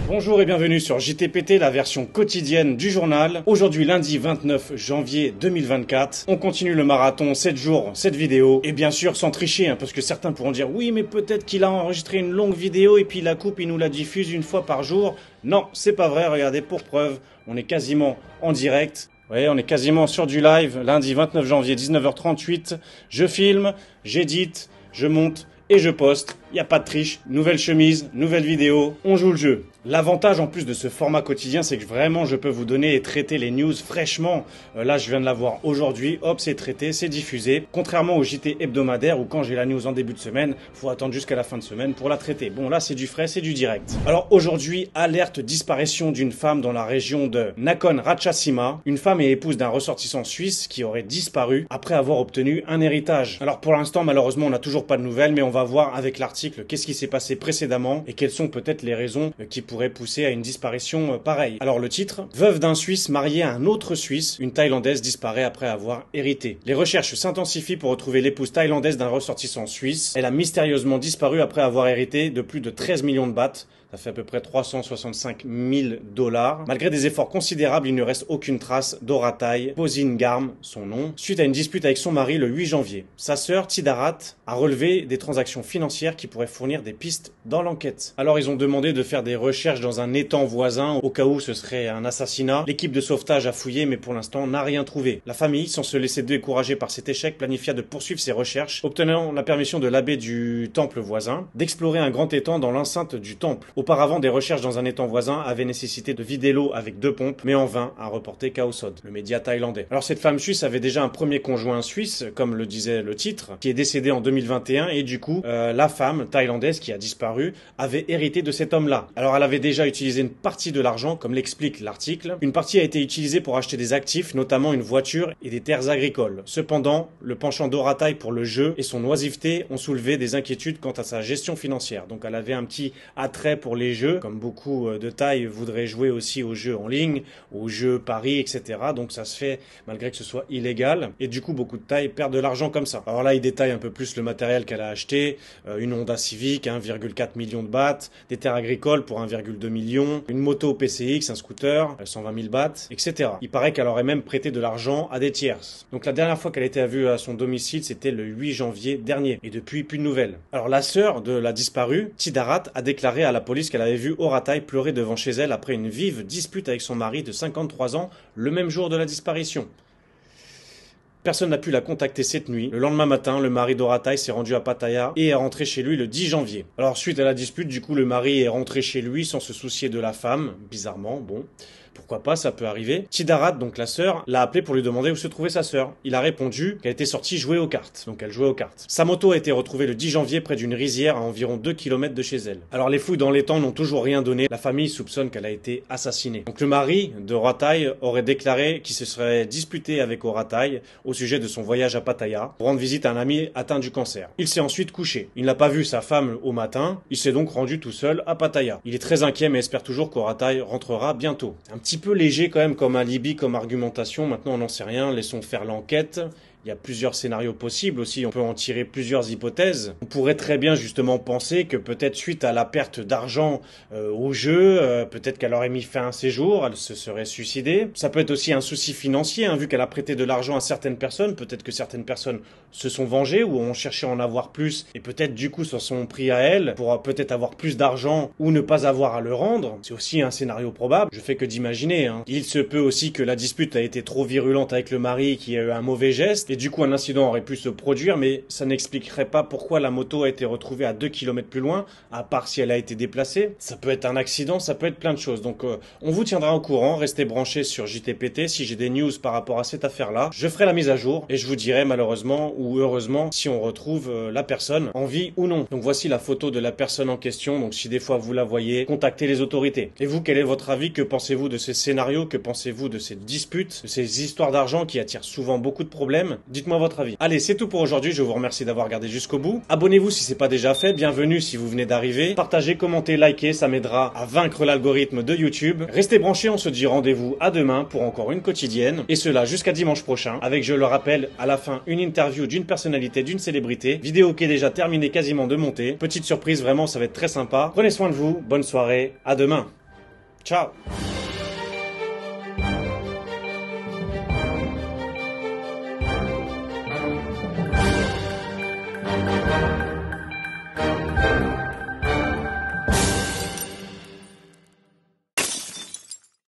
Bonjour et bienvenue sur JTPT, la version quotidienne du journal. Aujourd'hui lundi 29 janvier 2024, on continue le marathon 7 jours, 7 vidéos. Et bien sûr sans tricher, parce que certains pourront dire oui mais peut-être qu'il a enregistré une longue vidéo et puis il la coupe, il nous la diffuse une fois par jour. Non, c'est pas vrai, regardez pour preuve, on est quasiment en direct. Oui, on est quasiment sur du live, lundi 29 janvier 19h38. Je filme, j'édite, je monte et je poste. Il n'y a pas de triche, nouvelle chemise, nouvelle vidéo, on joue le jeu. L'avantage en plus de ce format quotidien, c'est que vraiment je peux vous donner et traiter les news fraîchement. Là, je viens de la voir aujourd'hui, hop, c'est traité, c'est diffusé. Contrairement au JT hebdomadaire où quand j'ai la news en début de semaine, faut attendre jusqu'à la fin de semaine pour la traiter. Bon, là, c'est du frais, c'est du direct. Alors aujourd'hui, alerte disparition d'une femme dans la région de Nakhon Ratchasima. Une femme et épouse d'un ressortissant suisse qui aurait disparu après avoir obtenu un héritage. Alors pour l'instant, malheureusement, on n'a toujours pas de nouvelles, mais on va voir avec l'article qu'est-ce qui s'est passé précédemment et quelles sont peut-être les raisons qui pourraient pousser à une disparition pareille. Alors le titre, veuve d'un Suisse marié à un autre Suisse, une Thaïlandaise disparaît après avoir hérité. Les recherches s'intensifient pour retrouver l'épouse thaïlandaise d'un ressortissant suisse. Elle a mystérieusement disparu après avoir hérité de plus de 13 millions de bahts. Ça fait à peu près 365 000 $. Malgré des efforts considérables, il ne reste aucune trace d'Oratai Posingarm, son nom, suite à une dispute avec son mari le 8 janvier. Sa sœur, Tidarat, a relevé des transactions financières qui pourraient fournir des pistes dans l'enquête. Alors ils ont demandé de faire des recherches dans un étang voisin au cas où ce serait un assassinat. L'équipe de sauvetage a fouillé mais pour l'instant n'a rien trouvé. La famille, sans se laisser décourager par cet échec, planifia de poursuivre ses recherches, obtenant la permission de l'abbé du temple voisin d'explorer un grand étang dans l'enceinte du temple. Auparavant, des recherches dans un étang voisin avaient nécessité de vider l'eau avec 2 pompes, mais en vain, a reporté Kaosod, le média thaïlandais. Alors cette femme suisse avait déjà un premier conjoint suisse, comme le disait le titre, qui est décédé en 2021, et du coup, la femme thaïlandaise qui a disparu avait hérité de cet homme-là. Alors elle avait déjà utilisé une partie de l'argent, comme l'explique l'article. Une partie a été utilisée pour acheter des actifs, notamment une voiture et des terres agricoles. Cependant, le penchant d'Oratai pour le jeu et son oisiveté ont soulevé des inquiétudes quant à sa gestion financière. Donc elle avait un petit attrait pour les jeux, comme beaucoup de Thaïs voudraient jouer aussi aux jeux en ligne, aux jeux paris, etc. Donc ça se fait malgré que ce soit illégal. Et du coup, beaucoup de Thaïs perdent de l'argent comme ça. Alors là, il détaille un peu plus le matériel qu'elle a acheté. Une Honda Civic, 1,4 million de bahts, des terres agricoles pour 1,2 million, une moto PCX, un scooter, 120 000 bahts, etc. Il paraît qu'elle aurait même prêté de l'argent à des tierces. Donc la dernière fois qu'elle était vue à son domicile, c'était le 8 janvier dernier. Et depuis, plus de nouvelles. Alors la sœur de la disparue, Tidarat, a déclaré à la police qu'elle avait vu Oratai pleurer devant chez elle après une vive dispute avec son mari de 53 ans le même jour de la disparition. Personne n'a pu la contacter cette nuit. Le lendemain matin, le mari d'Oratai s'est rendu à Pattaya et est rentré chez lui le 10 janvier. Alors suite à la dispute, du coup, le mari est rentré chez lui sans se soucier de la femme. Bizarrement, bon. Pourquoi pas, ça peut arriver. Tidarat, donc la sœur, l'a appelé pour lui demander où se trouvait sa sœur. Il a répondu qu'elle était sortie jouer aux cartes. Donc elle jouait aux cartes. Sa moto a été retrouvée le 10 janvier près d'une rizière à environ 2 km de chez elle. Alors les fouilles dans l'étang n'ont toujours rien donné. La famille soupçonne qu'elle a été assassinée. Donc le mari d'Oratai aurait déclaré qu'il se serait disputé avec Oratai au sujet de son voyage à Pattaya pour rendre visite à un ami atteint du cancer. Il s'est ensuite couché. Il n'a pas vu sa femme au matin. Il s'est donc rendu tout seul à Pattaya. Il est très inquiet mais espère toujours qu'Oratai rentrera bientôt. Un petit peu léger quand même comme alibi, comme argumentation. Maintenant on n'en sait rien, laissons faire l'enquête. Il y a plusieurs scénarios possibles aussi, on peut en tirer plusieurs hypothèses. On pourrait très bien justement penser que peut-être suite à la perte d'argent au jeu, peut-être qu'elle aurait mis fin à ses jours, elle se serait suicidée. Ça peut être aussi un souci financier, vu qu'elle a prêté de l'argent à certaines personnes, peut-être que certaines personnes se sont vengées ou ont cherché à en avoir plus et peut-être du coup s'en sont pris à elle pour peut-être avoir plus d'argent ou ne pas avoir à le rendre. C'est aussi un scénario probable, je fais que d'imaginer. Il se peut aussi que la dispute a été trop virulente avec le mari qui a eu un mauvais geste. Et du coup, un incident aurait pu se produire, mais ça n'expliquerait pas pourquoi la moto a été retrouvée à 2 km plus loin, à part si elle a été déplacée. Ça peut être un accident, ça peut être plein de choses. Donc, on vous tiendra au courant. Restez branchés sur JTPT. Si j'ai des news par rapport à cette affaire-là, je ferai la mise à jour et je vous dirai malheureusement ou heureusement si on retrouve la personne en vie ou non. Donc, voici la photo de la personne en question. Donc, si des fois vous la voyez, contactez les autorités. Et vous, quel est votre avis? Que pensez-vous de ces scénarios? Que pensez-vous de ces disputes, de ces histoires d'argent qui attirent souvent beaucoup de problèmes? Dites-moi votre avis. Allez, c'est tout pour aujourd'hui. Je vous remercie d'avoir regardé jusqu'au bout. Abonnez-vous si c'est pas déjà fait. Bienvenue si vous venez d'arriver. Partagez, commentez, likez. Ça m'aidera à vaincre l'algorithme de YouTube. Restez branchés. On se dit rendez-vous à demain pour encore une quotidienne. Et cela jusqu'à dimanche prochain. Avec, je le rappelle, à la fin, une interview d'une personnalité, d'une célébrité. Vidéo qui est déjà terminée quasiment de monter. Petite surprise, vraiment, ça va être très sympa. Prenez soin de vous. Bonne soirée. À demain. Ciao.